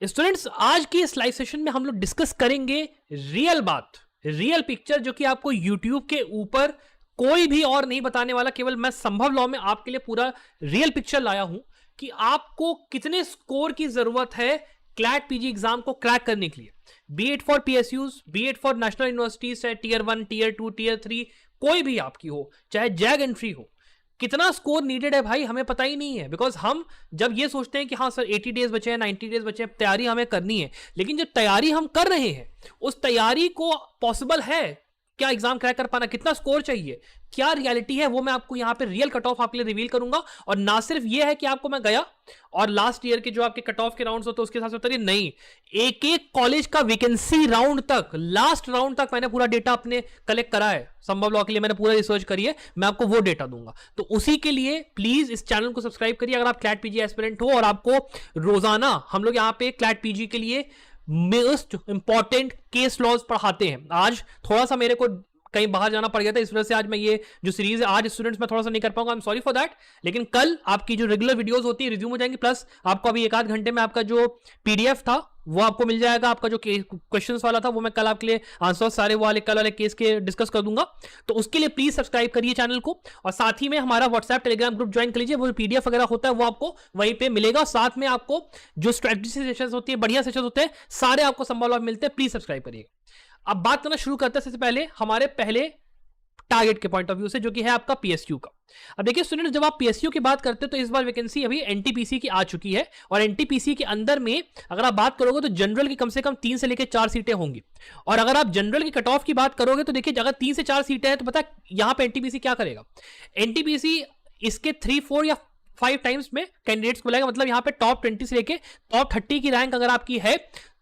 Students, आज की इस लाइव सेशन में हम लोग डिस्कस करेंगे रियल बात, रियल पिक्चर, जो कि आपको यूट्यूब के ऊपर कोई भी और नहीं बताने वाला। केवल मैं संभव लॉ में आपके लिए पूरा रियल पिक्चर लाया हूं कि आपको कितने स्कोर की जरूरत है क्लैट पीजी एग्जाम को क्रैक करने के लिए। B Ed for PSUs, B Ed for national universities, चाहे टीयर 1, टीयर 2, टीयर 3 कोई भी आपकी हो, चाहे जैग एंट्री हो, कितना स्कोर नीडेड है भाई हमें पता ही नहीं है। बिकॉज हम जब ये सोचते हैं कि हाँ सर 80 डेज बचे हैं, 90 डेज बचे हैं, तैयारी हमें करनी है, लेकिन जो तैयारी हम कर रहे हैं उस तैयारी को पॉसिबल है क्या एग्जाम क्रैक कर पाना, कितना स्कोर चाहिए, क्या रियलिटी है, वो मैं आपको यहां पे रियल कट ऑफ आपके लिए रिवील करूंगा। और ना सिर्फ ये है कि आपको मैं गया और लास्ट ईयर के जो आपके कट ऑफ के राउंड्स होते हैं उसके हिसाब से उतरिए, नहीं, एक एक कॉलेज का वैकेंसी राउंड तक, लास्ट राउंड तक मैंने पूरा डेटा अपने कलेक्ट करा है। संभव लॉ के लिए मैंने पूरा रिसर्च करी है, मैं आपको वो डेटा दूंगा। तो उसी के लिए प्लीज इस चैनल को सब्सक्राइब करिए अगर आप क्लैट पीजी एस्पिरेंट हो और आपको रोजाना हम लोग यहाँ पे क्लैट पीजी के लिए मोस्ट इंपॉर्टेंट केस लॉज पढ़ाते हैं। आज थोड़ा सा मेरे को कहीं बाहर जाना पड़ गया था, इस वजह से आज मैं ये जो सीरीज है आज स्टूडेंट्स में थोड़ा सा नहीं कर पाऊंगा, I am sorry for that. लेकिन कल आपकी जो रेगुलर वीडियोस होती है रिज्यूम हो जाएंगी, प्लस आपको अभी एक आध घंटे में आपका जो पीडीएफ था वो आपको मिल जाएगा। आपका जो क्वेश्चंस वाला था वो मैं कल आपके लिए आंसर सारे वाले कल वाले केस के डिस्कस कर दूंगा। तो उसके लिए प्लीज सब्सक्राइब करिए चैनल को और साथ ही में हमारा व्हाट्सएप टेलीग्राम ग्रुप ज्वाइन कर लीजिए। वो पीडीएफ वगैरह होता है वो आपको वहीं पे मिलेगा। साथ में आपको जो स्ट्रेटजी सेशंस होती है, बढ़िया सेशंस होते हैं, सारे आपको संभव लाभ मिलते हैं। प्लीज सब्सक्राइब करिए। अब बात करना शुरू करते हैं सबसे पहले हमारे पहले टारगेट के पॉइंट ऑफ व्यू से, जो कि है आपका पीएसयू का। अब देखिए स्टूडेंट्स, जब आप पीएसयू की बात करते हैं तो इस बार वैकेंसी अभी एनटीपीसी की आ चुकी है और एनटीपीसी के अंदर में अगर आप बात करोगे तो जनरल की कम से कम 3 से लेकर 4 सीटें होंगी। और अगर आप जनरल की कट ऑफ की बात करोगे तो देखिए अगर 3 से 4 सीटें हैं तो पता है यहां पर एनटीपीसी क्या करेगा। एनटीपीसी इसके 3, 4 या 5 टाइम्स में कैंडिडेट्स को बुलाएगा। मतलब यहां पे टॉप 20 से लेके टॉप 30 की रैंक अगर आपकी है,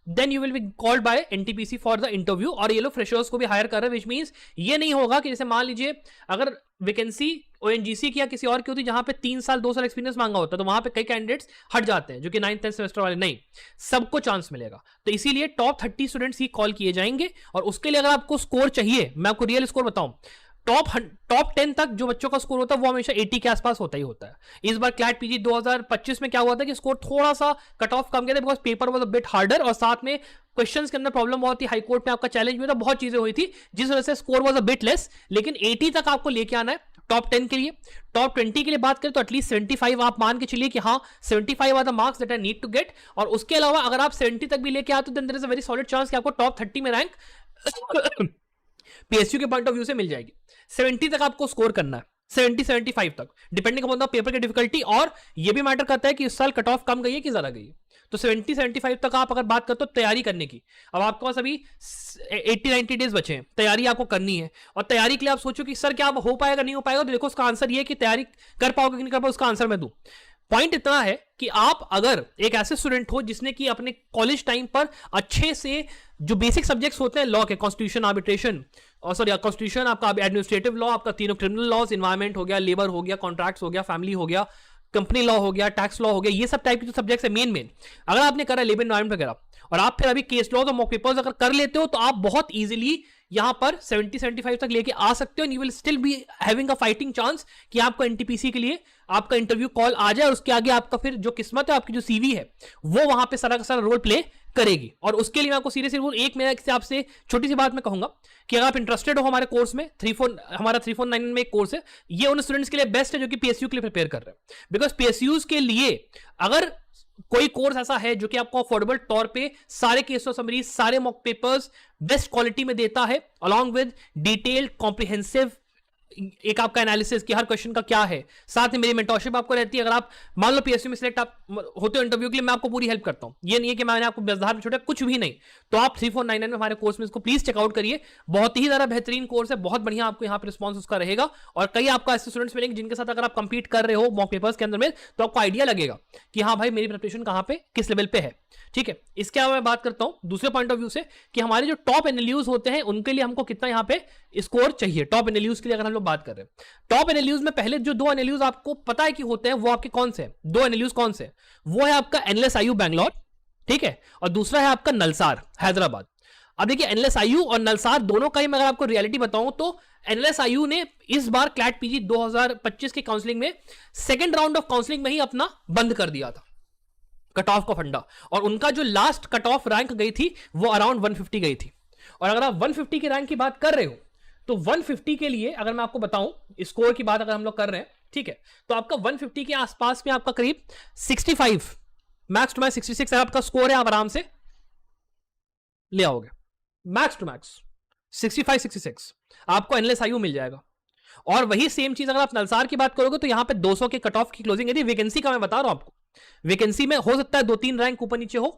then you will be called by NTPC for the interview. और ये लोग फ्रेशर्स को भी हायर कर रहे हैं, विच मींस ये नहीं होगा कि जैसे मान लीजिए अगर वैकेंसी ओएनजीसी की या किसी और की होती जहां पे 3 साल 2 साल एक्सपीरियंस मांगा होता है तो वहां पे कई कैंडिडेट्स हट जाते हैं, जो कि 9th 10th सेमेस्टर वाले। नहीं, सबको चांस मिलेगा। तो इसीलिए टॉप 30 स्टूडेंट्स ही कॉल किए जाएंगे। और उसके लिए अगर आपको स्कोर चाहिए, मैं आपको रियल स्कोर बताऊं, टॉप 10 तक जो बच्चों का स्कोर होता है वो हमेशा 80 के आसपास होता ही होता है। इस बार क्लैट पीजी 2025 में क्या हुआ था कि स्कोर थोड़ा सा कट ऑफ कम गया था, because paper was a bit harder और साथ में क्वेश्चंस के अंदर प्रॉब्लम बहुत थी, हाई कोर्ट में आपका चैलेंज हुआ था, बहुत चीजें हुई थी जिस वजह से score was a bit less. लेकिन 80 तक आपको लेके आना है टॉप 10 के लिए। टॉप 20 के लिए बात करें तो एटलीस्ट 75 आप मान के चलिए कि हाँ 75 are the marks that I need to get. और उसके अलावा अगर आप 70 तक भी लेके आते then there is a very solid chance कि आपको टॉप 30 में रैंक पीएसयू के पॉइंट ऑफ व्यू से मिल जाएगी। 70 तक आपको स्कोर करना है, 70-75 तक, डिपेंडिंग अपॉन द पेपर की डिफिकल्टी। और ये भी मैटर करता है कि इस साल कट ऑफ कम गई है कि ज्यादा गई है। तो 70-75 तक आप अगर बात करते हो तैयारी करने की, अब आपके पास अभी 80-90 डेज बचे हैं, तैयारी आपको करनी है। और तैयारी के लिए आप सोचो कि सर क्या हो पाएगा नहीं हो पाएगा, तो देखो उसका आंसर ये है कि तैयारी कर पाओगे कि नहीं कर पाओगे, उसका आंसर मैं दूं। पॉइंट इतना है कि आप अगर एक ऐसे स्टूडेंट हो जिसने कि अपने कॉलेज टाइम पर अच्छे से जो बेसिक सब्जेक्ट्स होते हैं लॉ के, कॉन्स्टिट्यूशन, आर्बिट्रेशन, और सॉरी कॉन्स्टिट्यूशन, आपका एडमिनिस्ट्रेटिव लॉ, आपका तीनों क्रिमिनल लॉज, इन्वायरमेंट हो गया, लेबर हो गया, कॉन्ट्रैक्ट्स हो गया, फैमिली हो गया, कंपनी लॉ हो गया, टैक्स लॉ हो गया, ये सब टाइप के जो सब्जेक्ट्स है मेन अगर आपने करा लेबर इन्वायरमेंट वगैरह, और आप फिर अभी केस लॉ और मॉक पेपर्स अगर कर लेते हो तो आप बहुत इजीली यहां पर 70-75 तक लेके आ सकते हो। You will still be having a fighting chance कि आपको एनटीपीसी के लिए आपका इंटरव्यू कॉल आ जाए और उसके आगे आपका फिर जो किस्मत है, आपकी जो सीवी है, वो वहां पे सारा का सारा रोल प्ले करेगी। और उसके लिए मैं आपको सीरियसली एक मेरा आपसे छोटी सी बात मैं कहूंगा कि अगर आप इंटरेस्टेड हो हमारे कोर्स में, हमारा 349 में एक कोर्स है, ये उन स्टूडेंट्स के लिए बेस्ट है जो कि पीएसयू के लिए प्रिपेयर कर रहे हैं। बिकॉज पीएसयूज के लिए अगर कोई कोर्स ऐसा है जो कि आपको अफोर्डेबल तौर पे सारे केस समरी, सारे मॉक पेपर्स बेस्ट क्वालिटी में देता है, अलॉन्ग विद डिटेल्ड कॉम्प्रिहेंसिव एक आपका एनालिसिस कि हर क्वेश्चन का क्या है, साथ में मेरी मेंटरशिप आपको रहती है। अगर आप मान लो पीएसयू में सिलेक्ट आप होते हो इंटरव्यू के लिए, मैं आपको पूरी हेल्प करता हूं। ये नहीं है कि मैंने आपको बेजदार में छोड़ा, कुछ भी नहीं। तो आप 3499 में हमारे कोर्स में इसको प्लीज चेकआउट करिए, बहुत ही ज्यादा बेहतरीन कोर्स है, बहुत बढ़िया आपको यहाँ पे रिस्पॉन्स उसका रहेगा। और कई आपको ऐसे स्टूडेंट्स मिलेंगे जिनके साथ अगर आप कंपीट कर रहे हो मॉक पेपर्स के अंदर में, तो आपको आइडिया लगेगा कि हाँ भाई मेरी प्रिपरेशन कहाँ पे किस लेवल पे है। ठीक है, इसके अलावा मैं बात करता हूं दूसरे पॉइंट ऑफ व्यू से कि हमारे जो टॉप एनएलयूज होते हैं उनके लिए हमको कितना यहाँ पे स्कोर चाहिए। टॉप एनएलयूज के लिए अगर हम लोग बात कर रहे हैं, टॉप एनएलयूज में पहले जो 2 एनएलयूज आपको पता है कि होते हैं वो आपके कौन से 2 एनएलयूज कौन से, वो है आपका एनएलएसआईयू बैंगलोर, ठीक है, और दूसरा है आपका नलसार हैदराबाद। अब देखिए एनएलएसआईयू और नलसार दोनों का ही मैं अगर आपको रियलिटी बताऊं तो एनएलएसआईयू ने इस बार क्लैट पीजी 2025 के काउंसलिंग में सेकंड राउंड ऑफ काउंसलिंग में ही अपना बंद कर दिया था। कट ऑफ का फंडा, और उनका जो लास्ट कट ऑफ रैंक गई थी वो अराउंड 150 गई थी। और अगर आप 150 की रैंक की बात कर रहे हो तो 150 के लिए अगर मैं आपको बताऊं स्कोर की बात अगर हम लोग कर रहे हैं, ठीक है, तो आपका 150 के आसपास में आपका करीब 65 मैक्स टू मैक्स 66 आपका स्कोर है, आप आराम से ले आओगे मैक्स टू मैक्स 65-66 आपको एनलेस आयु मिल जाएगा। और वही सेम चीज अगर आप नलसार की बात करोगे तो यहां पे 200 के कट ऑफ की क्लोजिंग, यदि वैकेंसी का मैं बता रहा हूं आपको, वैकेंसी में हो सकता है 2-3 रैंक ऊपर नीचे हो,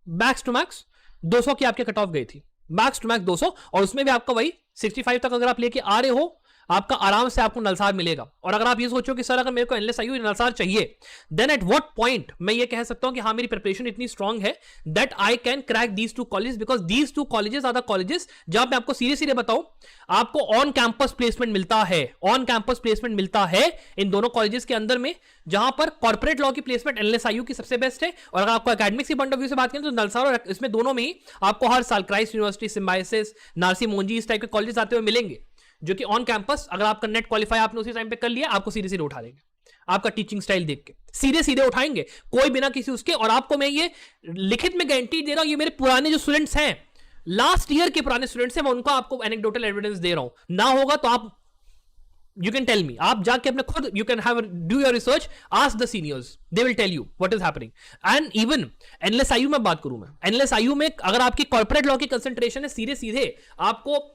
मैक्स टू मैक्स 200 की आपके कट ऑफ गई थी, मैक्स टू मैक्स 200, और उसमें भी आपका वही 65 तक अगर आप लेके आ रहे हो आपका आराम से आपको नलसार मिलेगा। और अगर आप ये सोचो कि सर अगर मेरे को एनलेस आयु नलसार चाहिए, देन एट व्हाट पॉइंट मैं ये कह सकता हूं कि हाँ मेरी प्रिपरेशन इतनी स्ट्रांग है that I can crack these two college, because these two colleges are the colleges जहां मैं आपको सीधे सीधे बताऊं आपको ऑन कैंपस प्लेसमेंट मिलता है, ऑन कैंपस प्लेसमेंट मिलता है इन दोनों कॉलेजेस के अंदर में, जहां पर कॉर्पोरेट लॉ की प्लेसमेंट एनलेस आयु की सबसे बेस्ट है। और अगर आपको एकेडमिक्स की पॉइंट ऑफ व्यू से बात करें तो नलसार और इसमें दोनों में ही आपको हर साल Christ university, symbiosis, Narsee Monjee इस टाइप के कॉलेजेस आते हुए मिलेंगे, जो कि ऑन कैंपस अगर आपका नेट क्वालिफाई आपने उसी टाइम पे कर लिया आपको सीधे सीधे उठा देंगे, आपका टीचिंग स्टाइल देख के सीधे सीधे उठाएंगे, कोई बिना किसी उसके। और आपको मैं ये लिखित में गारंटी दे रहा हूं, ये मेरे पुराने जो स्टूडेंट्स हैं, लास्ट ईयर के पुराने स्टूडेंट्स हैं, मैं उनको आपको एनेक्डोटल एविडेंस दे रहा हूं। ना होगा तो आप यू कैन टेल मी, आप जाके अपने खुद you can have do your research, ask the seniors, they will tell you what is happening. And even NLSIU में बात करूं, मैं एनलेस आयु में अगर आपकी कॉर्पोरेट लॉ की कंसंट्रेशन है, सीधे सीधे आपको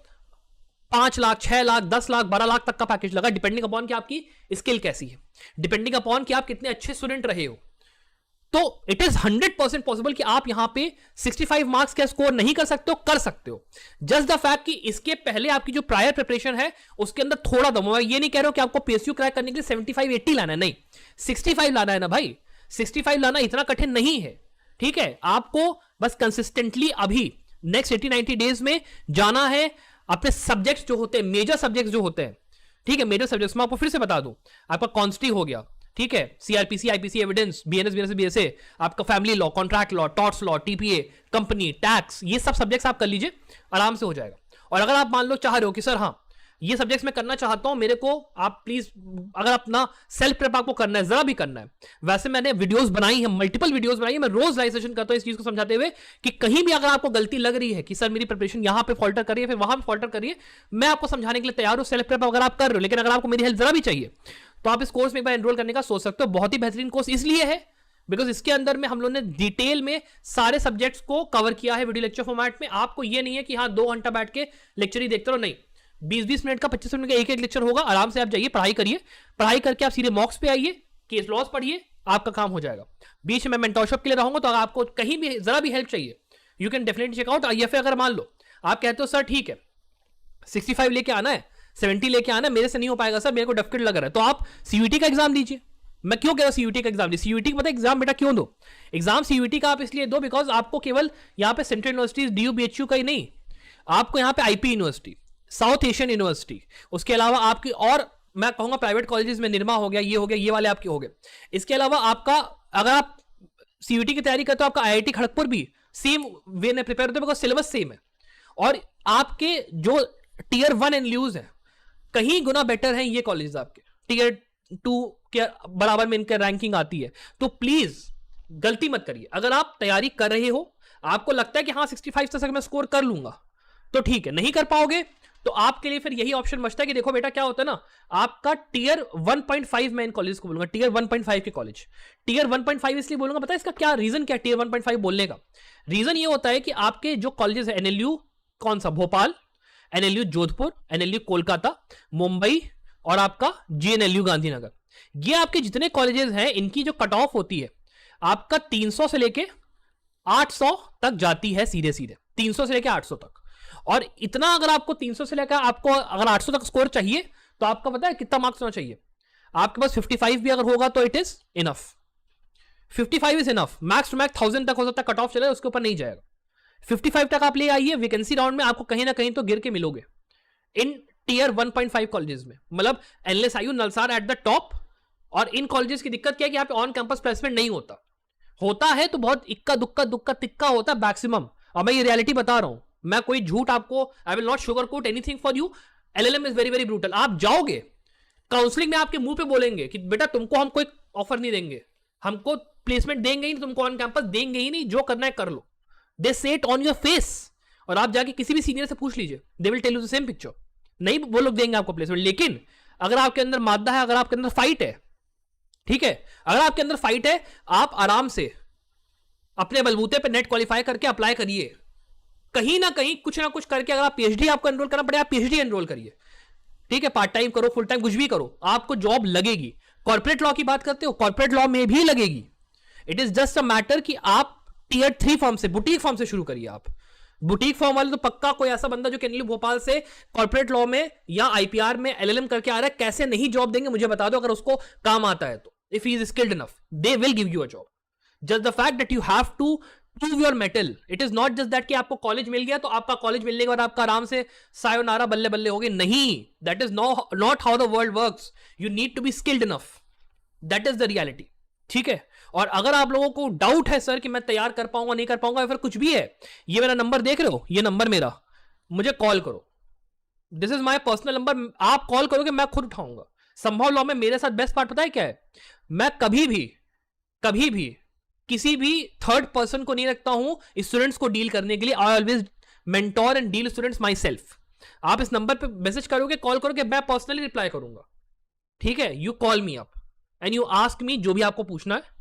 5 लाख, 6 लाख, 10 लाख, 12 लाख तक का पैकेज लगा, डिपेंडिंग अपॉन कि आपकी स्किल कैसी है, डिपेंडिंग अपॉन कि आप कितने अच्छे स्टूडेंट रहे हो। तो इट इज 100% पॉसिबल कि आप यहां पे 65 मार्क्स का स्कोर नहीं कर सकते हो, कर सकते हो। जस्ट द फैक्ट कि इसके पहले आपकी जो प्रायर प्रिपरेशन है उसके अंदर थोड़ा दम। मैं ये नहीं कह रहा हूं कि आपको पीएसयू क्रैक करने के लिए 75-80 लाना है, नहीं 65 लाना है ना भाई, 65 लाना इतना कठिन नहीं है, ठीक है। आपको बस कंसिस्टेंटली अभी नेक्स्ट 80-90 डेज में जाना है, अपने सब्जेक्ट्स जो होते हैं, मेजर सब्जेक्ट्स जो होते हैं, ठीक है, मेजर सब्जेक्ट्स मैं आपको फिर से बता दूं, आपका कॉन्स्टी हो गया, ठीक है, CrPC, IPC, evidence, BNS, BSA, आपका family law, contract law, torts law, TPA, company tax, ये सब सब्जेक्ट्स आप कर लीजिए, आराम से हो जाएगा। और अगर आप मान लो चाह रहे हो कि सर हाँ ये सब्जेक्ट्स मैं करना चाहता हूं, मेरे को आप प्लीज अगर अपना सेल्फ प्रेप आपको करना है, जरा भी करना है, वैसे मैंने वीडियोस बनाई है, मल्टीपल वीडियोस बनाई है, मैं रोज लाइव सेशन करता हूं इस चीज को समझाते हुए कि कहीं भी अगर आपको गलती लग रही है कि सर मेरी प्रिपरेशन यहां पे फॉल्टर करिए, फिर वहां पे फॉल्टर करिए, मैं आपको समझाने के लिए तैयार हूं। सेल्फ प्रेप अगर आप कर रहे हो, लेकिन अगर आपको मेरी हेल्प जरा भी चाहिए तो आप इस कोर्स में एक बार एनरोल करने का सोच सकते हो। बहुत ही बेहतरीन कोर्स इसलिए है बिकॉज इसके अंदर में हम लोगों ने डिटेल में सारे सब्जेक्ट्स को कवर किया है वीडियो लेक्चर फॉर्मेट में। आपको ये नहीं है कि हाँ 2 घंटा बैठ के लेक्चर ही देखते रहो, नहीं, 20-20 मिनट का, 25 मिनट का एक लेक्चर होगा, आराम से आप जाइए, पढ़ाई करिए, पढ़ाई करके आप सीधे मॉक्स पे आइए, केस लॉस पढ़िए, आपका काम हो जाएगा। बीच में मेंटरशिप के लिए रहूंगा, तो अगर आपको कहीं भी जरा भी हेल्प चाहिए you can definitely check out. या फिर अगर मान लो आप कहते हो सर ठीक है 65 लेके आना है, 70 लेके आना है, मेरे से नहीं हो पाएगा सर, मेरे को डिफिकल्ट लग रहा है, तो आप सीयूटी का एग्जाम दीजिए। मैं क्यों कह रहा हूं सीयूटी का एग्जाम, सीयूटी पता है एग्जाम बेटा क्यों दो, एग्जाम सीयूटी का आप इसलिए दो बिकॉज आपको केवल यहां पे सेंट्रल यूनिवर्सिटीज, डीयू, बीएचयू का ही नहीं, आपको यहां पे IP university, south Asian university, उसके अलावा आपकी और मैं कहूंगा प्राइवेट कॉलेजेस में निरमा हो गया, ये वाले आपके हो गए। इसके अलावा आपका अगर आप सीयूटी की तैयारी करते हो, आपका आईआईटी खड़गपुर भी सेम वे में प्रिपेयर होते हैं बिकॉज सिलेबस सेम है। और आपके जो टीयर 1 एनएलयूज है कहीं गुना बेटर है ये कॉलेज आपके, टीयर 2 के बराबर में इनका रैंकिंग आती है। तो प्लीज गलती मत करिए, अगर आप तैयारी कर रहे हो, आपको लगता है कि हाँ 65 तक मैं स्कोर कर लूंगा, तो ठीक है, नहीं कर पाओगे तो आपके लिए फिर यही ऑप्शन बचता है कि देखो बेटा क्या होता है ना, आपका टीयर 1.5 मैं इन कॉलेज को बोलूंगा, टीयर 1.5 के कॉलेज, टीयर 1.5 इसलिए बोलूंगा, पता है इसका क्या रीजन, क्या टीयर 1.5 बोलने का रीजन ये होता है कि आपके जो कॉलेजेस है, एनएलयू कौन सा, भोपाल, एनएलयू जोधपुर, एनएलयू कोलकाता, मुंबई और आपका जीएनएलयू गांधीनगर, ये आपके जितने कॉलेजेस हैं इनकी जो कट ऑफ होती है आपका 300 से लेके 800 तक जाती है, सीधे सीधे 300 से लेके 800 तक। और इतना अगर आपको 300 से लेकर आपको अगर 800 तक स्कोर चाहिए तो आपका पता है कितना मार्क्स होना चाहिए, आपके पास 55 भी अगर होगा तो it is enough, 55 is enough, max to max 1000 तक हो सकता है कट ऑफ चले, उसके ऊपर नहीं जाएगा। 55 तक आप ले आइए, वैकेंसी राउंड में आपको कहीं ना कहीं तो गिर के मिलोगे इन टीयर 1.5 कॉलेजेस में, मतलब एनएलएसआईयू, नलसार एट द टॉप। और इन कॉलेजेस की दिक्कत क्या है कि यहाँ पे ऑन कैंपस प्लेसमेंट नहीं होता है तो बहुत इक्का दुक्का तिक्का होता है मैक्सिमम। और मैं ये रियलिटी बता रहा हूं, मैं कोई झूठ आपको, I will not sugar coat anything for you, LLM is very very brutal. आप जाओगे काउंसलिंग में आपके मुंह पे बोलेंगे कि बेटा तुमको हम कोई ऑफर नहीं देंगे, हमको प्लेसमेंट देंगे ही नहीं, तुमको ऑन कैंपस देंगे ही नहीं, जो करना है कर लो। दे से इट ऑन योर फेस। और आप जाके किसी भी सीनियर से पूछ लीजिए, they will tell you the same picture. नहीं वो लोग देंगे आपको प्लेसमेंट, लेकिन अगर आपके अंदर मादा है, अगर आपके अंदर फाइट है, ठीक है, अगर आपके अंदर फाइट है, आप आराम से अपने बलबूते पे नेट क्वालिफाई करके अप्लाई करिए, कहीं ना कहीं कुछ ना कुछ करके। अगर आप पीएचडी आपको एनरोल करना पड़े, आप पीएचडी एनरोल करिए, ठीक है, पार्ट टाइम करो, फुल टाइम, कुछ भी करो, आपको जॉब लगेगी। कॉर्पोरेट लॉ की बात करते हो, कॉर्पोरेट लॉ में भी लगेगी। It is just a matter कि आप टियर 3 फॉर्म से, बुटीक फॉर्म से शुरू करिए। आप बुटीक फॉर्म वाले तो पक्का कोई ऐसा बंदा जो एनएलयू भोपाल से कॉर्पोरेट लॉ में या आईपीआर में एलएलएम करके आ रहा है, कैसे नहीं जॉब देंगे मुझे बता दो, अगर उसको काम आता है तो। If he is skilled enough, they will give you a job. Just the fact that you have to prove your mettle. It is not just that कि आपको कॉलेज मिल गया तो आपका कॉलेज मिलने के बाद आपका आराम से सायोनारा बल्ले बल्ले हो गए। नहीं, that is not how the world works. You need to be skilled enough, that is the reality, ठीक है। और अगर आप लोगों को डाउट है सर कि मैं तैयार कर पाऊंगा नहीं कर पाऊंगा, या फिर कुछ भी है, ये मेरा नंबर देख रहे हो, ये नंबर मेरा, मुझे कॉल करो। This is my personal number. आप कॉल करोगे, मैं खुद उठाऊंगा। संभव लॉ में मेरे साथ बेस्ट पार्ट पता है क्या है? मैं कभी भी किसी भी थर्ड पर्सन को नहीं रखता हूं स्टूडेंट्स को डील करने के लिए। I always mentor and deal students my self. आप इस नंबर पे मैसेज करोगे, कॉल करोगे, मैं पर्सनली रिप्लाई करूंगा, ठीक है। You call me up and you ask me जो भी आपको पूछना है।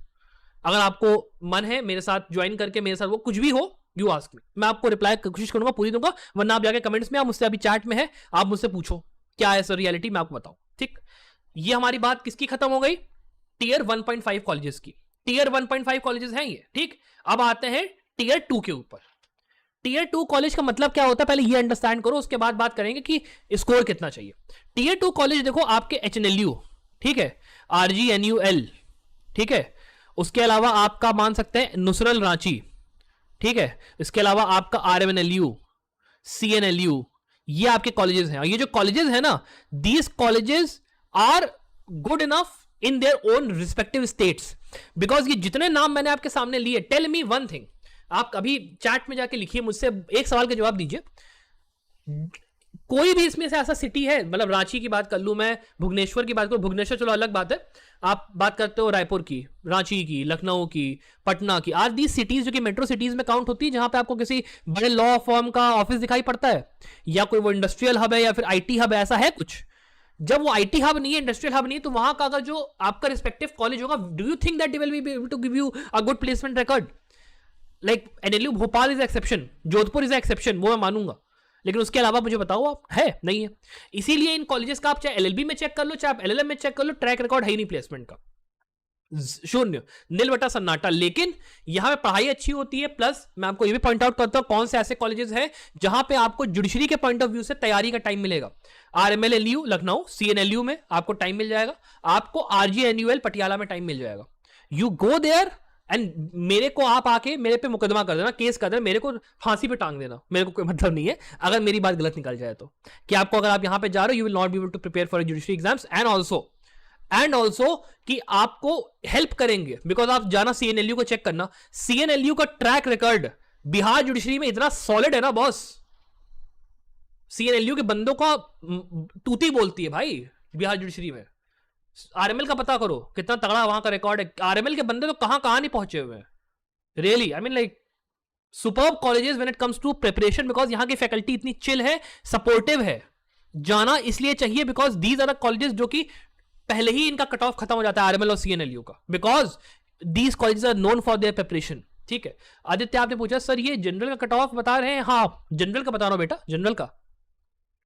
अगर आपको मन है मेरे साथ ज्वाइन करके, मेरे साथ वो कुछ भी हो, यू आस्क मी, मैं आपको रिप्लाई कोशिश करूंगा, पूरी दूंगा। वरना आप जाके कमेंट्स में, आप मुझसे अभी चैट में है, आप मुझसे पूछो क्या है सर रियलिटी, मैं आपको बताऊं, ठीक। ये हमारी बात किसकी खत्म हो गई? टियर 1.5 कॉलेजेस की। टियर 1.5 कॉलेजेस हैं ये, ठीक। अब आते हैं टियर 2 के ऊपर। टियर 2 कॉलेज का मतलब क्या होता है, पहले ये अंडरस्टैंड करो, उसके बाद बात करेंगे कि स्कोर कितना चाहिए। टियर 2 कॉलेज देखो, आपके एचएनएलयू, ठीक है, आरजीएनयूएल, ठीक है, उसके अलावा आपका मान सकते हैं नुसरल रांची, ठीक है, इसके अलावा आपका आरएमएनएलयू, सीएनएलयू, ये आपके कॉलेजेस हैं। और ये जो कॉलेजेस हैं ना, these colleges are good enough in their own respective states. Because ये जितने नाम मैंने आपके सामने लिए, टेल मी वन थिंग, आप अभी चैट में जाके लिखिए, मुझसे एक सवाल का जवाब दीजिए। कोई भी इसमें से ऐसा सिटी है, मतलब रांची की बात कर लूं मैं, भुवनेश्वर की बात करूं, भुवनेश्वर चलो अलग बात है, आप बात करते हो रायपुर की, रांची की, लखनऊ की, पटना की, आज दी सिटीज जो कि मेट्रो सिटीज में काउंट होती है, जहां पे आपको किसी बड़े लॉ फर्म का ऑफिस दिखाई पड़ता है, या कोई वो इंडस्ट्रियल हब है, या फिर आईटी हब है, ऐसा है कुछ। जब वो आईटी हब नहीं है, इंडस्ट्रियल हब नहीं है, तो वहां का अगर जो आपका रिस्पेक्टिव कॉलेज होगा, do you think that they will be able to give you a good placement record? Like NLU Bhopal is exception, Jodhpur is exception, वो मैं मानूंगा, लेकिन उसके अलावा मुझे बताओ आप है नहीं है। इसीलिए इन कॉलेजेस का आप चाहे एलएलबी में चेक कर लो, चाहे आप एलएलएम में चेक कर लो, ट्रैक रिकॉर्ड है ही नहीं प्लेसमेंट का, शून्य, नील बटा सन्नाटा। लेकिन यहां पे पढ़ाई अच्छी होती है, प्लस मैं आपको ये भी पॉइंट आउट करता हूं कौन से ऐसे कॉलेजेस हैं जहां पे आपको जुडिशरी के पॉइंट ऑफ व्यू से तैयारी का टाइम मिलेगा। आरएमएलएलयू लखनऊ, सीएनएलयू में आपको टाइम मिल जाएगा, आपको आरजीएनयूएल पटियाला में टाइम मिल जाएगा। यू गो देयर एंड मेरे को आप आके मेरे पे मुकदमा कर देना, केस कर देना, मेरे को फांसी पे टांग देना, मेरे को कोई मतलब नहीं है अगर मेरी बात गलत निकल जाए तो। कि आपको अगर आप यहां पे जा रहे हो, you will not be able to prepare for judiciary exams, and also कि आपको हेल्प करेंगे, बिकॉज आप जाना सीएनएलयू को चेक करना, सीएनएलयू का ट्रैक रिकॉर्ड बिहार जुडिशरी में इतना सॉलिड है ना बॉस, सीएनएलयू के बंदों का तूती बोलती है भाई बिहार जुडिशरी में। आरएमएल का पता करो कितना तगड़ा वहां का रिकॉर्ड है, आरएमएल के बंदे तो कहां कहां नहीं पहुंचे हुए हैं, really, I mean like superb colleges when it comes to preparation, because यहां की फैकल्टी इतनी चिल है, सपोर्टिव है। जाना इसलिए चाहिए because these are the colleges जो कि पहले ही इनका कट ऑफ खत्म हो जाता है आरएमएल और सीएनएलयू का, because these colleges are known for their preparation, ठीक है। आदित्य आपने पूछा सर ये जनरल का कट ऑफ बता रहे हैं, हाँ जनरल का बता रहा हूं बेटा, जनरल का,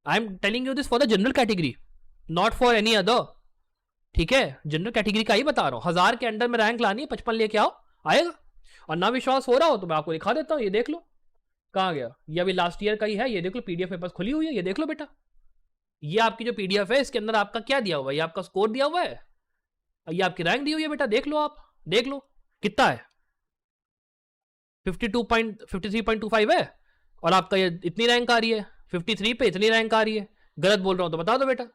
I am telling you this for the general category, not for any other, ठीक है। जनरल कैटेगरी का ही बता रहा हूं, 1000 के अंडर में रैंक लानी है, 55 लेके आओ, आएगा। और ना विश्वास हो रहा हो तो मैं आपको दिखा देता हूं, ये देख लो कहां गया, ये अभी लास्ट ईयर का ही है, ये देख लो, पीडीएफ मेरे पास खुली हुई है, ये देख लो बेटा, ये आपकी जो पीडीएफ है इसके अंदर आपका क्या दिया हुआ है, ये आपका स्कोर दिया हुआ है, ये आपकी रैंक दी हुई है बेटा, देख लो, आप देख लो कितना है, 53.25 है, और आपका ये इतनी रैंक आ रही है, 53 पे इतनी रैंक आ रही है। गलत बोल रहा हूं तो बता दो बेटा,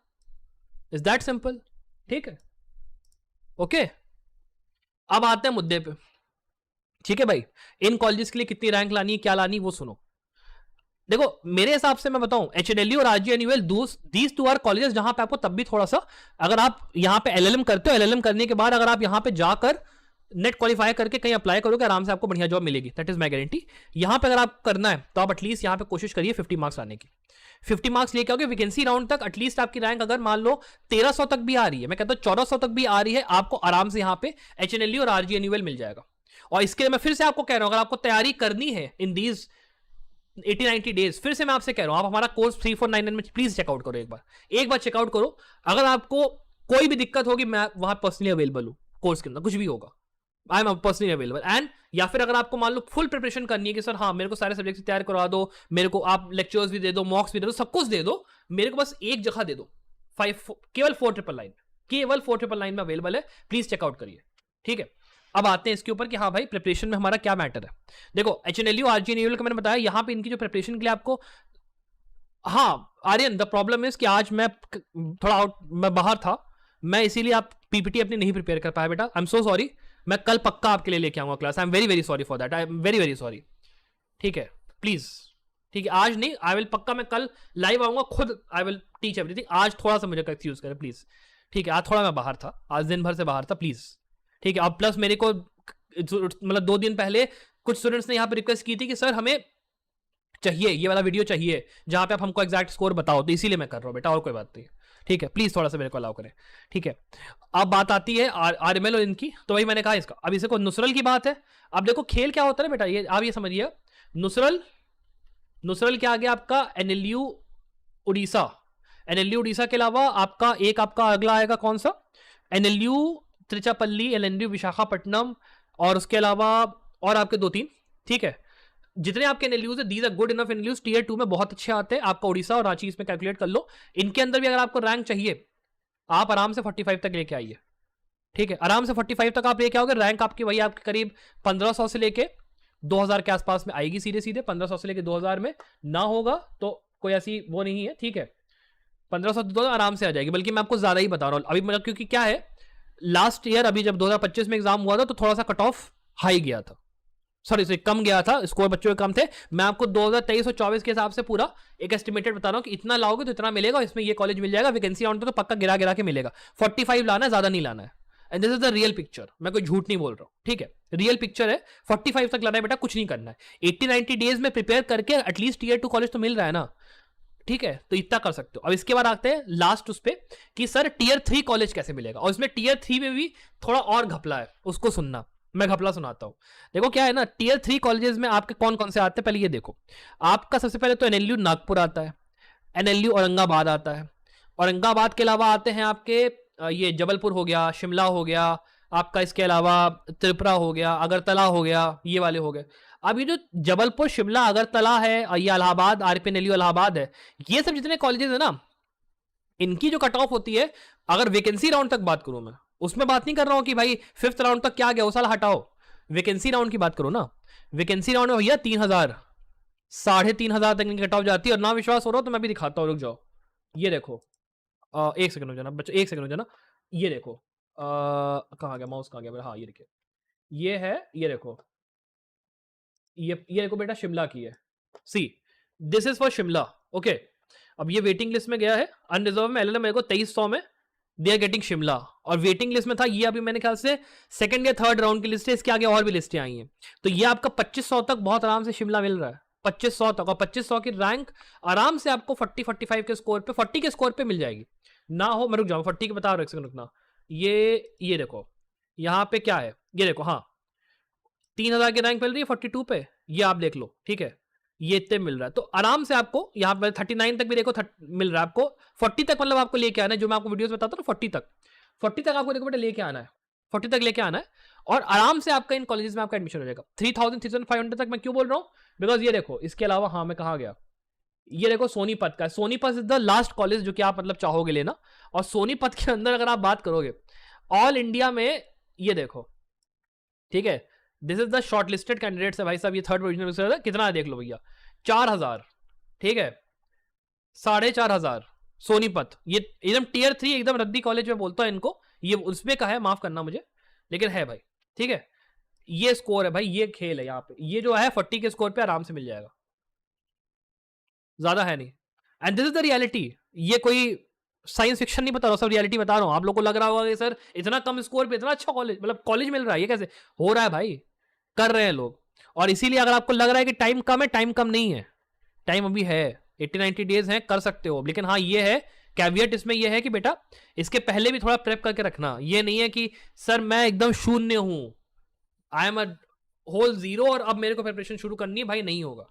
इज दैट सिंपल, ठीक है, ओके। अब आते हैं मुद्दे पे, ठीक है भाई, इन कॉलेजेस के लिए कितनी रैंक लानी है, क्या लानी, वो सुनो। देखो मेरे हिसाब से मैं बताऊं, एचएनएलयू और आरजीएनयूएल, दीज टू आर कॉलेजेस जहां पे आपको तब भी थोड़ा सा, अगर आप यहां पे एलएलएम करते हो, एलएलएम करने के बाद अगर आप यहां पे जाकर नेट क्वालिफाई करके कहीं अप्लाई करोगे, आराम से आपको बढ़िया जॉब मिलेगी, दैट इज माई गारंटी। यहां पे अगर आप करना है तो आप एटलीस्ट यहां पे कोशिश करिए 50 मार्क्स लाने की। 50 मार्क्स लेके आओगे वैकेंसी राउंड तक, एटलीस्ट आपकी रैंक अगर मान लो 1300 तक भी आ रही है, मैं कहता हूं 1400 तक भी आ रही है, आपको आराम से यहां पे HNLU और RGNUL मिल जाएगा। और इसके लिए मैं फिर से आपको कह रहा हूं, अगर आपको तैयारी करनी है इन दीज 80-90 डेज, फिर से मैं आपसे कह रहा हूं, आप हमारा कोर्स 3499 में प्लीज चेकआउट करो, एक बार चेकआउट करो। अगर आपको कोई भी दिक्कत होगी, मैं वहां पर्सनली अवेलेबल हूं, कोर्स के अंदर कुछ भी होगा, I am personally available. And या फिर अगर आपको मान लो फुल प्रिपरेशन करनी है कि सर हाँ मेरे को सारे सब्जेक्ट तैयार करवा दो, मेरे को आप लेक्चर्स भी दे दो, मॉक्स भी दे दो, सब कुछ दे दो, मेरे को बस एक जगह दे दो, केवल 4999, केवल 4999 में अवेलेबल है, प्लीज चेकआउट करिए, ठीक है। अब आते हैं इसके ऊपर कि हाँ भाई प्रिपरेशन में हमारा क्या मैटर है। देखो HNLU RGNUL का मैंने बताया, यहां पे इनकी जो प्रिपरेशन के लिए आपको, हाँ आर्यन द प्रॉब्लम इज कि आज मैं थोड़ा मैं बाहर था, मैं इसीलिए आप PPT अपनी नहीं प्रिपेयर कर पाया बेटा, आई एम सो सॉरी। मैं कल पक्का आपके लिए लेके आऊंगा class, I am very very sorry for that, I am very very sorry, ठीक है प्लीज, ठीक है आज नहीं, आई विल पक्का, मैं कल लाइव आऊंगा खुद, आई विल टीच एवरीथिंग। आज थोड़ा सा मुझे एक्सक्यूज करें प्लीज, ठीक है। आज थोड़ा मैं बाहर था, आज दिन भर से बाहर था, प्लीज, ठीक है। अब प्लस मेरे को मतलब 2 दिन पहले कुछ स्टूडेंट्स ने यहाँ पे रिक्वेस्ट की थी कि सर हमें चाहिए ये वाला वीडियो चाहिए जहां पे आप हमको एग्जैक्ट स्कोर बताओ, तो इसीलिए मैं कर रहा हूं बेटा, और कोई बात नहीं, ठीक है। प्लीज थोड़ा सा मेरे को अलाउ करें, ठीक है। अब बात आती है RML और इनकी, तो वही मैंने कहा इसका, अब इसे को नुसरल की बात है। अब देखो खेल क्या होता है बेटा, ये आप ये समझिए, नुसरल के आगे आपका NLU उड़ीसा, NLU उड़ीसा के अलावा आपका एक आपका अगला आएगा कौन सा, NLU त्रिचापल्ली, NLU विशाखापट्टनम, और उसके अलावा और आपके 2-3, ठीक है। जितने आपके NLUs है these are good enough NLUs, tier 2 में बहुत अच्छे आते हैं, आपका उड़ीसा और रांची इसमें कैलकुलेट कर लो। इनके अंदर भी अगर आपको रैंक चाहिए, आप आराम से 45 तक लेके आइए, ठीक है, आराम से 45 तक आप लेके आओगे, रैंक आपकी वही आपके करीब 1500 से लेके 2000 के आसपास में आएगी, सीधे सीधे 1500 से लेके 2000 में, ना होगा तो कोई ऐसी वो नहीं है, ठीक है। 1500 से 2000 आराम से आ जाएगी, बल्कि मैं आपको ज्यादा ही बता रहा हूँ अभी, मतलब क्योंकि क्या है, लास्ट ईयर अभी जब 2025 में एग्जाम हुआ था तो थोड़ा सा कट ऑफ हाई गया था, सॉरी कम गया था, स्कोर बच्चों के कम थे। मैं आपको 2023 और 24 के हिसाब से पूरा एक एस्टिमेटेड बता रहा हूं कि इतना लाओगे तो इतना मिलेगा, इसमें ये कॉलेज मिल जाएगा, वैकेंसी राउंड तो पक्का गिरा गिरा के मिलेगा। 45 लाना है, ज्यादा नहीं लाना है, and this is the real picture, मैं कोई झूठ नहीं बोल रहा हूं, ठीक है, रियल पिक्चर है। 45 तक लाना है बेटा, कुछ नहीं करना है, 80-90 डेज में प्रिपेयर करके एटलीस्ट टीयर 2 कॉलेज तो मिल रहा है ना, ठीक है, तो इतना कर सकते हो। अब इसके बाद आते हैं लास्ट उस पे कि सर टीयर 3 कॉलेज कैसे मिलेगा, और इसमें टीयर 3 में भी थोड़ा और घपला है, उसको सुनना, मैं घपला सुनाता हूं। देखो क्या है ना, टीयर 3 कॉलेजेस में आपके कौन कौन से आते हैं, पहले ये देखो। आपका सबसे पहले तो NLU नागपुर आता है, NLU औरंगाबाद आता है, औरंगाबाद के अलावा आते हैं आपके ये जबलपुर हो गया, शिमला हो गया आपका, इसके अलावा त्रिपुरा हो गया, अगरतला हो गया, ये वाले हो गए। अब ये जो जबलपुर, शिमला, अगरतला है, ये इलाहाबाद, RPNLU इलाहाबाद है, ये सब जितने कॉलेजेस है ना, इनकी जो कट ऑफ होती है, अगर वैकेंसी राउंड तक बात करूं मैं, उसमें बात नहीं कर रहा हूं कि भाई 5th राउंड तक क्या गया वो साला हटाओ, वैकेंसी राउंड की बात करो ना। वैकेंसी राउंड में भैया 3000, 3500 तक इनकी कट ऑफ जाती है, और ना विश्वास हो रहा हो तो मैं भी दिखाता हूं, रुक जाओ, ये देखो, एक सेकंड हो जाना बच्चों, एक सेकंड हो जाना, ये देखो, कहाँ गया माउस, कहाँ गया मेरा, हाँ ये देखिए, ये है, ये देखो, ये देखो बेटा, शिमला की है, see this is for Shimla, okay. अब ये वेटिंग लिस्ट में गया है, अनरिजर्व में LLM मेरे को 2300 में दे आर गेटिंग शिमला, और वेटिंग लिस्ट में था ये, अभी मैंने ख्याल से 2nd या 3rd राउंड की लिस्ट है, इसके आगे और भी लिस्टें आई हैं, तो ये आपका 2500 तक बहुत आराम से शिमला मिल रहा है, 2500 तक, और 2500 की रैंक आराम से आपको 40-45 के स्कोर पे, 40 के स्कोर पे मिल जाएगी, ना हो मैं रुक जाऊँ, 40 के बता रहा हूँ, रुकना, ये देखो यहाँ पे क्या है, ये देखो, हाँ 3000 की रैंक मिल रही है 42 पे, ये आप देख लो, ठीक है, ये इतने मिल रहा है, तो आराम से आपको यहाँ पर 39 तक भी देखो मिल रहा है आपको, 40 तक मतलब आपको लेके आना है, जो मैं आपको वीडियोस बताता हूँ 40 तक आपको देखो बेटा लेके आना है, 40 तक लेके आना है, और आराम से आपका इन कॉलेजेस में आपका एडमिशन हो जाएगा। 3500 तक मैं क्यों बोल रहा हूँ, बिकॉज ये देखो, इसके अलावा हाँ मैं कहाँ गया, ये देखो सोनीपत का, Sonipat is the last college जो कि आप मतलब चाहोगे लेना, और सोनीपत के अंदर अगर आप बात करोगे ऑल इंडिया में, ये देखो, ठीक है, this is the short listed candidates है भाई साहब, ये 3rd प्रोविजन है, कितना है देख लो भैया, 4000, ठीक है, 4500 सोनीपत, ये एकदम टीयर 3 एकदम रद्दी कॉलेज में बोलता है इनको, ये उसमें का है, माफ करना मुझे, लेकिन है भाई, ठीक है, ये स्कोर है भाई, ये खेल है यहाँ पे, ये जो है 40 के स्कोर पे आराम से मिल जाएगा, ज्यादा है नहीं, and this is the reality, ये कोई साइंस फिक्शन नहीं बता रहा हूँ, सब रियलिटी बता रहा हूँ। आप लोग को लग रहा होगा कि सर इतना कम स्कोर पे इतना अच्छा कॉलेज, मतलब कॉलेज मिल रहा है, ये कैसे हो रहा है भाई? कर रहे हैं लोग। और इसीलिए अगर आपको लग रहा है कि टाइम कम है, टाइम कम नहीं है, टाइम अभी है, 80-90 डेज है, कर सकते हो। लेकिन हाँ ये है, कैवियट इसमें ये है कि बेटा इसके पहले भी थोड़ा प्रेप करके रखना। ये नहीं है कि सर मैं एकदम शून्य हूं, I am a whole zero और अब मेरे को प्रिपरेशन शुरू करनी है, भाई नहीं होगा।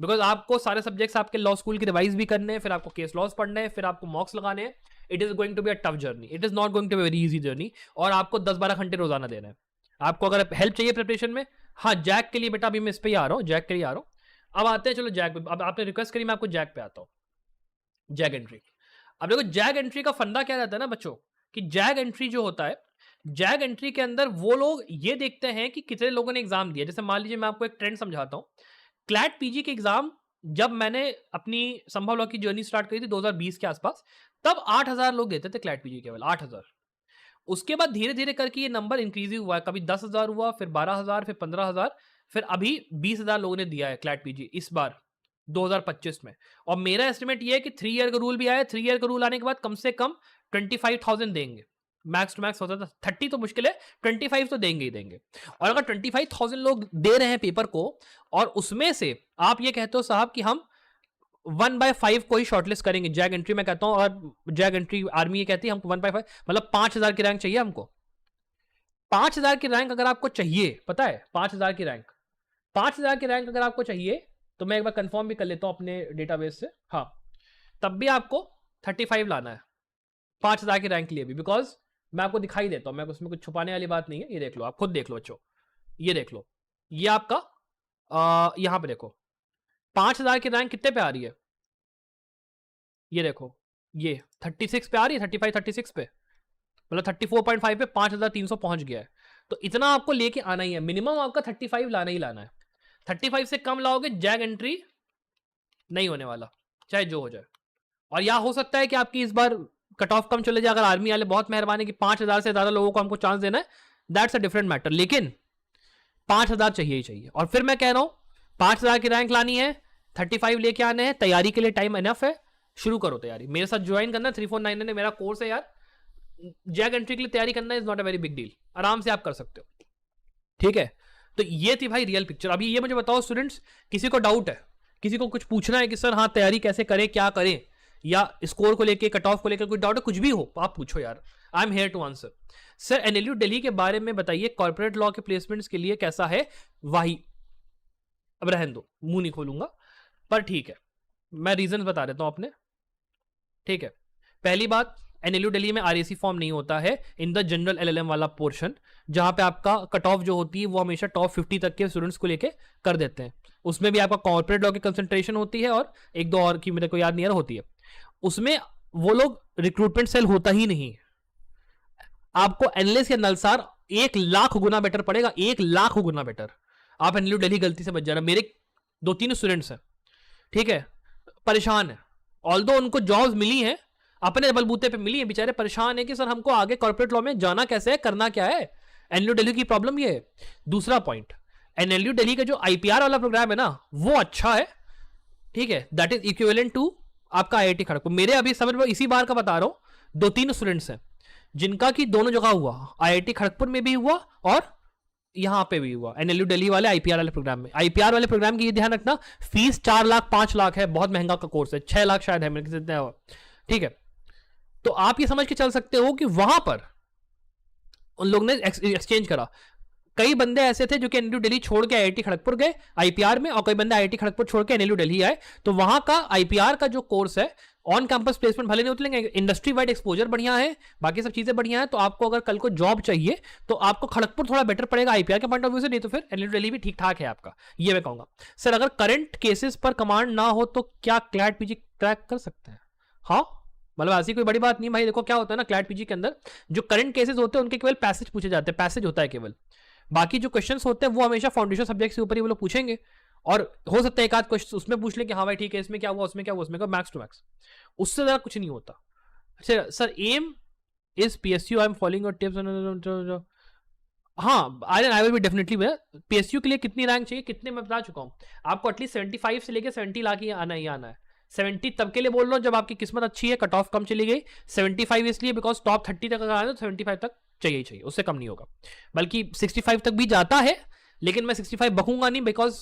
बिकॉज आपको सारे सब्जेक्ट्स आपके लॉ स्कूल की रिवाइज भी करने हैं, फिर आपको केस लॉस पढ़ने हैं, फिर आपको मॉक्स लगाने हैं। It is going to be a tough journey, it is not going to be very easy journey. और आपको 10-12 घंटे रोजाना देना है। आपको अगर हेल्प चाहिए प्रिपरेशन में, हाँ जैक के लिए बेटा अभी मैं इस पे ही आ रहा हूँ, जैक के लिए आ रहा हूँ। अब आते हैं चलो जैक पे। अब आपने रिक्वेस्ट करी, मैं आपको जैक पे आता हूँ, जैक एंट्री। अब देखो जैक एंट्री का फंडा क्या रहता है ना बच्चों, कि जैक एंट्री जो होता है, जैक एंट्री के अंदर वो लोग ये देखते हैं कि कितने लोगों ने एग्जाम दिया। जैसे मान लीजिए मैं आपको एक ट्रेंड समझाता हूँ। क्लैट पीजी के एग्जाम जब मैंने अपनी संभव लॉ की जर्नी स्टार्ट करी थी 2020 के आसपास, तब 8000 लोग देते थे क्लैट पीजी, केवल 8000। उसके बाद धीरे धीरे करके ये नंबर इंक्रीज हुआ है, कभी 10,000 हुआ, फिर 12,000, फिर 15,000, फिर अभी 20,000 लोगों ने दिया है क्लैट पीजी इस बार 2025 में। और मेरा एस्टिमेट ये है कि 3 ईयर का रूल भी आया, 3 ईयर का रूल आने के बाद कम से कम 25,000 देंगे, मैक्स टू मैक्स होता था 30 तो मुश्किल है, 25 तो देंगे ही देंगे। और अगर 25,000 लोग दे रहे हैं पेपर को, और उसमें से आप ये कहते हो साहब कि हम 1/5 को ही शॉर्टलिस्ट करेंगे, जैक एंट्री में कहता हूं, और जैक एंट्री आर्मी ये कहती है हमको 1/5 मतलब 5,000 की रैंक चाहिए हमको। 5,000 की रैंक अगर आपको चाहिए, पता है 5,000 की रैंक, 5,000 की रैंक अगर आपको चाहिए, तो मैं एक बार कंफर्म भी कर लेता हूं अपने डेटाबेस से, हाँ तब भी आपको 35 लाना है 5,000 की रैंक के लिए भी। बिकॉज मैं आपको दिखाई देता हूं, मैं उसमें कुछ छुपाने वाली बात नहीं है। ये देख लो, आप खुद देख लो बच्चों, ये देख लो, ये आपका यहां पे देखो 5,000 की रैंक कितने पे आ रही है, ये देखो ये 36 पे आ रही है, 35 36 पे, मतलब 34.5 पे 5,300 पहुंच गया है। तो इतना आपको लेके आना ही है, मिनिमम आपका 35 लाना ही लाना है। 35 से कम लाओगे जैक एंट्री नहीं होने वाला, चाहे जो हो जाए। और या हो सकता है कि आपकी इस बार कट ऑफ कम चले जाए, अगर आर्मी वाले बहुत मेहरबानी कि 5,000 से ज्यादा लोगों को हमको चांस देना है, दैट्स अ डिफरेंट मैटर। लेकिन 5,000 चाहिए ही चाहिए। और फिर मैं कह रहा हूं 5,000 की रैंक लानी है, 35 लेके आने हैं, तैयारी के लिए टाइम इनफ है, शुरू करो तैयारी, मेरे साथ ज्वाइन करना। 349 ने मेरा कोर्स है यार, जैक एंट्री के लिए तैयारी करना is not a very big deal, आराम से आप कर सकते हो, ठीक है। तो ये थी भाई रियल पिक्चर। अभी ये मुझे बताओ स्टूडेंट्स, किसी को डाउट है, किसी को कुछ पूछना है कि सर हाँ तैयारी कैसे करें, क्या करें, या स्कोर को लेके, कट ऑफ को लेकर कोई डाउट है, कुछ भी हो आप पूछो यार, I am here to answer. Sir NLU Delhi के बारे में बताइए, कॉर्पोरेट लॉ के प्लेसमेंट्स के लिए कैसा है? वाही अब रहने दो, मुंह नहीं खोलूंगा, पर ठीक है मैं रीजन बता देता हूं अपने, ठीक है। पहली बात, एनएलयू दिल्ली में आरएसी फॉर्म नहीं होता है इन द जनरल एलएलएम वाला पोर्शन, जहां पे आपका कट ऑफ जो होती है वो हमेशा टॉप 50 तक के स्टूडेंट्स को लेके कर देते हैं। उसमें भी आपका कॉर्पोरेट लॉ की कंसंट्रेशन होती है, और एक दो और की मेरे को याद नहीं आ रहा होती है। उसमें वो लोग रिक्रूटमेंट सेल होता ही नहीं। आपको एनालिस्ट या नलसार 1,00,000 गुना बेटर पड़ेगा, 1,00,000 गुना बेटर। आप एनएलयू दिल्ली गलती से बच जाना। मेरे 2-3 स्टूडेंट्स हैं, ठीक है, परेशान है, ऑल्दो उनको जॉब्स मिली हैं, अपने बलबूते पे मिली है, बेचारे परेशान है कि सर हमको आगे कॉर्पोरेट लॉ में जाना कैसे है, करना क्या है। एनएलयू दिल्ली की प्रॉब्लम ये है। दूसरा पॉइंट, एनएलयू दिल्ली का जो आईपीआर वाला प्रोग्राम है ना, वो अच्छा है, ठीक है, दैट इज इक्विवेलेंट टू आपका आईआईटी खड़गपुर। मेरे अभी समझ में इसी बार का बता रहा हूं, 2-3 स्टूडेंट्स हैं जिनका कि दोनों जगह हुआ, आईआईटी खड़गपुर में भी हुआ और यहां पे भी हुआ, एनएलयू दिल्ली वाले आईपीआर वाले प्रोग्राम में। आईपीआर वाले प्रोग्राम की ये ध्यान रखना, फीस 4 लाख 5 लाख है, बहुत महंगा का कोर्स है, 6 लाख शायद है मेरे से, ठीक है। तो आप ये समझ के चल सकते हो कि वहां पर उन लोग ने एक्सचेंज करा। कई बंदे ऐसे थे जो कि एनएलयू दिल्ली छोड़ के आईआईटी खड़गपुर गए आईपीआर में, और कई बंदे आईआईटी खड़गपुर छोड़ के एनएलयू दिल्ली आए। तो वहां का आईपीआर का जो कोर्स है, ऑन कैंपस प्लेसमेंट भले नहीं उतरेंगे, इंडस्ट्री वाइड एक्सपोजर बढ़िया है, बाकी सब चीजें बढ़िया है। तो आपको अगर कल को जॉब चाहिए तो आपको खड़गपुर थोड़ा बेटर पड़ेगा आईपीआर के पॉइंट ऑफ व्यू से, नहीं तो फिर एनएलयू दिल्ली भी ठीक ठाक है आपका, ये मैं कहूंगा। सर अगर करंट केसेस पर कमांड ना हो तो क्या क्लैट पीजी क्रैक कर सकते हैं? हाँ, मतलब ऐसी कोई बड़ी बात नहीं भाई। देखो क्या होता है ना, क्लैट पीजी के अंदर जो करंट केसेस होते हैं उनके केवल पैसेज पूछे जाते हैं, पैसेज होता है केवल, बाकी जो क्वेश्चंस होते हैं वो हमेशा फाउंडेशन सब्जेक्ट के ऊपर ही वो लोग पूछेंगे। और हो सकता है एक आध क्वेश्चन उसमें पूछ ले कि हाँ भाई ठीक है, इसमें क्या हुआ, उसमें क्या हुआ, उसमें क्या, मैक्स टू मैक्स, उससे ज्यादा कुछ नहीं होता। अच्छा sir, aim is PSU, I am following your tips. हाँ I will be definitely. PSU के लिए कितनी रैंक चाहिए, कितने मैं बता चुका हूँ आपको, एटलीस्ट 75 से लेकर 70 लाख ही आना है। 70 तब के लिए बोल रहा हूं जब आपकी किस्मत अच्छी है, कट ऑफ कम चली गई। 75 इसलिए बिकॉज टॉप 30 तक अगर आए तो 75 तक चाहिए ही चाहिए, उससे कम नहीं होगा। बल्कि 65 तक भी जाता है, लेकिन मैं 65 बकूंगा नहीं, बिकॉज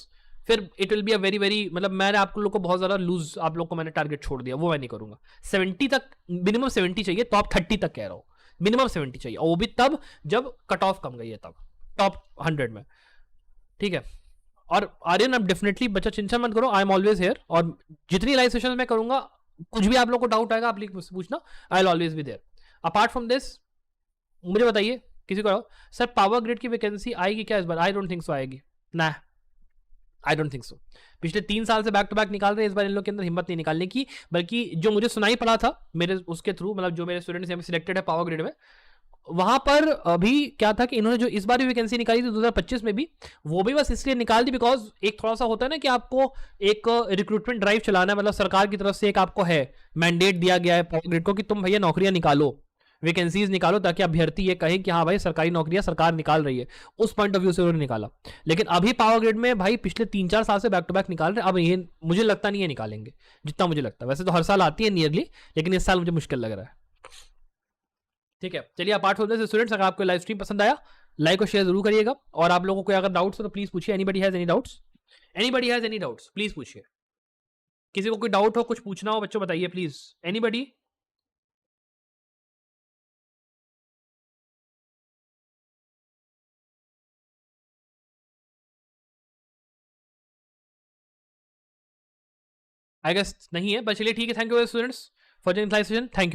फिर it will be a very very, मतलब मैंने आप लोग को बहुत ज्यादा लूज, आप लोग को मैंने टारगेट छोड़ दिया, वो मैं नहीं करूंगा। 70 तक मिनिमम 70 चाहिए, टॉप 30 तक कह रहा हूं, मिनिमम 70 चाहिए, और वो भी तब जब कट ऑफ कम गई है, तब टॉप 100 में, ठीक है। और आर्यन अब डेफिनेटली बच्चा चिंता मत करो, आई एम ऑलवेज हियर, और जितनी लाइव सेशन मैं करूंगा, कुछ भी आप लोग को डाउट आएगा आप मुझसे पूछना, I will always be there. Apart from this मुझे बताइए, किसी को सर पावर ग्रिड की वैकेंसी आएगी क्या इस बार? आई डोंट थिंक सो आएगी ना, आई डोंट थिंक सो। पिछले 3 साल से बैक टू बैक निकाल रहे हैं, इस बार इन लोग के अंदर हिम्मत नहीं निकालने की। बल्कि जो मुझे सुनाई पड़ा था मेरे उसके थ्रू, मतलब जो मेरे स्टूडेंट्स सिलेक्टेड है पावर ग्रिड में, वहां पर अभी क्या था कि इन्होंने जो इस बार भी वैकेंसी निकाली थी 2025 में भी, वो भी बस इसलिए निकाल दी बिकॉज एक थोड़ा सा होता है ना कि आपको एक रिक्रूटमेंट ड्राइव चलाना है, मतलब सरकार की तरफ से एक आपको है मैंडेट दिया गया है पावर ग्रिड को कि तुम भैया नौकरियां निकालो, वैकेंसीज निकालो, ताकि अभ्यर्थी ये कहे कि हाँ भाई सरकारी नौकरियां सरकार निकाल रही है, उस पॉइंट ऑफ व्यू से उन्होंने निकाला। लेकिन अभी पावर ग्रिड में भाई पिछले 3-4 साल से बैक टू बैक निकाल रहे हैं, अब ये मुझे लगता नहीं है निकालेंगे, जितना मुझे लगता है। वैसे तो हर साल आती है नियरली, लेकिन इस साल मुझे मुश्किल लग रहा है, ठीक है। चलिए अपार्ट फ्रॉम दिस स्टूडेंट्स, अगर आपको लाइव स्ट्रीम पसंद आया लाइक और शेयर जरूर करिएगा, और आप लोगों को अगर डाउट्स हो तो प्लीज पूछिए। Anybody has any doubts? Anybody has any doubts please पूछिए। किसी को कोई डाउट हो, कुछ पूछना हो बच्चों बताइए प्लीज। एनीबडी? आई गेस नहीं है, बट चलिए ठीक है। Thank you students for joining live session, thank you.